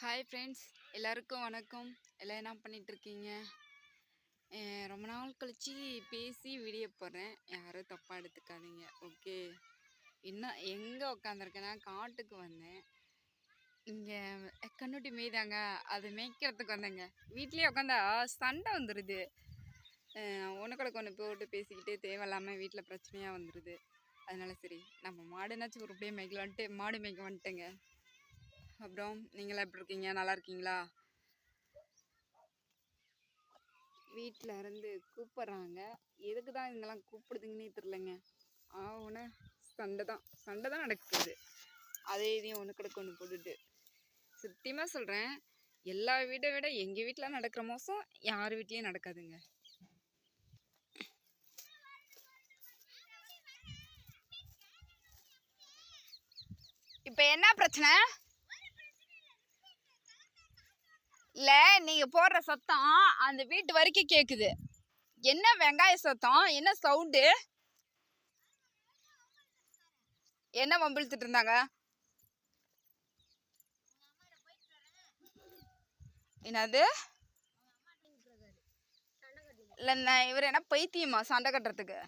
Hi friends, எல்லாருக்கும் வணக்கம். எல்லாம் என்ன பண்ணிகிட்ருக்கீங்க? ரொம்ப நாள் கழித்து பேசி வீடியோ போடுறேன். யாரும் தப்பாக எடுத்துக்காதீங்க, ஓகே? இன்னும் எங்கே உட்காந்துருக்கேன்னா காட்டுக்கு வந்தேன். இங்கே கண்ணுட்டி மேய்தாங்க, அது மேய்க்கிறதுக்கு வந்தேங்க. வீட்லேயே உட்காந்தா சண்டை வந்துடுது. ஒன்றுக்கடக்கு ஒன்று போட்டு பேசிக்கிட்டு தேவையில்லாமல் வீட்டில் பிரச்சனையாக வந்துடுது. அதனால சரி நம்ம மாடுனாச்சும் உருப்படியே மேய்க்கலான்ட்டு மாடு மேய்க்க வந்துட்டேங்க. அப்புறம் நீங்களாம் எப்படி இருக்கீங்க? நல்லா இருக்கீங்களா? வீட்டில் இருந்து கூப்பிட்றாங்க. எதுக்கு தான் இங்கெல்லாம் கூப்பிடுதுங்கன்னே தெரிலங்க. ஒன்று சண்டை தான் நடக்குது. அதே இதையும் ஒன்று கிடக்கு ஒன்று போட்டுட்டு சத்தியமாக சொல்கிறேன், எல்லா வீட்டை விட எங்கள் வீட்டில் நடக்கிற மோசம் யார் வீட்லேயும் நடக்காதுங்க. இப்போ என்ன பிரச்சனை? இல்லை, நீங்கள் போடுற சத்தம் அந்த வீட்டு வரைக்கும் கேட்குது. என்ன வெங்காய சத்தம்? என்ன சவுண்டு? என்ன வம்பிழுத்துட்டு இருந்தாங்க? என்னது? இல்லைண்ணா, இவர் என்ன பைத்தியமா சண்டை கட்டுறதுக்கு?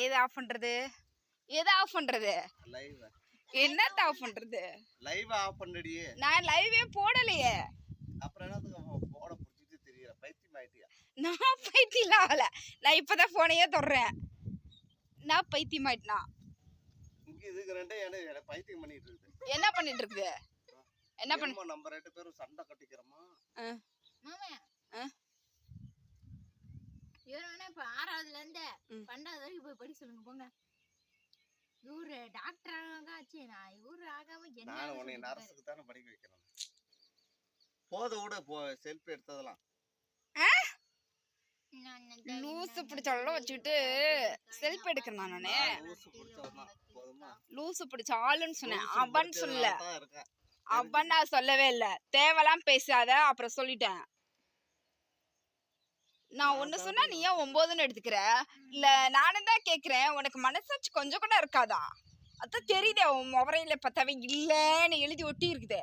எது ஆஃப் பண்றது? எது ஆஃப் பண்றது? என்னத்த ஆஃப் பண்றது? லைவ் ஆஃப் பண்ணடி. நான் லைவே போடலையே. அப்புறம் என்னத்துக்கு போட புடிச்சிட்டு தெரியல? பைத்தியம் ஆயிட்டியா? நான் பைத்தியம் ஆகல. நான் இப்பதான் போனையே தொடறேன். நான் பைத்தியம் ஆயிட்டனா? இங்க இதுக்கு ரெண்டே என்ன பைத்தியம் பண்ணிட்டு இருக்குது. என்ன பண்ணிட்டு இருக்குது? என்ன பண்ண? நம்ம ரெண்டு பேரும் சண்டை கட்டிக்கிறோமா? மாமா இவரே இப்ப 6வதுல இருந்து 12வது வரைக்கும் போய் படி சொல்லுங்க போங்க. இவரு டாக்டர் ஆகாச்சு, நான் இவரு ஆகாம என்ன? நான் உன்னை நர்ஸுக்கு தானே படிக்க வைக்கிறேன். போத விட செல்ஃபி எடுத்ததெல்லாம் லூசு பிடிச்சாலும் வச்சுக்கிட்டு செல்ஃபி எடுக்கிறேன். நானே லூசு பிடிச்ச ஆளுன்னு சொன்னேன், அவன் சொல்லல. அவன் நான் சொல்லவே இல்லை. தேவைலாம் பேசாத, அப்புறம் சொல்லிட்டேன். நான் ஒன்று சொன்னா நீ ஏன் 9ன்னு எடுத்துக்கிற? இல்லை, நானும் தான் கேட்குறேன், உனக்கு மனசாச்சு கொஞ்சம் கூட இருக்காதா? அதான் தெரியுதே, உன் முறையில பார்த்தாவே இல்லைன்னு எழுதி ஒட்டி இருக்குதே.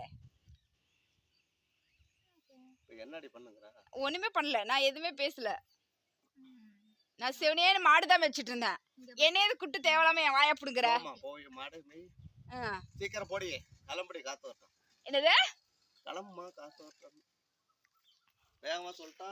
என்னடி பண்ணுங்கிற? ஒண்ணுமே பண்ணல, நான் எதுவுமே பேசல. நான் சிவனேன்னு மாடுதான் வச்சுட்டு இருந்தேன். என்னையது குட்டு தேவலாம என் வாய புடுங்குற? சீக்கிரம் போடி, கிளம்புடி, காத்து வரட்டும். என்னது? கிளம்புமா, காத்து வரட்டும். வேகமா சொல்லிட்டா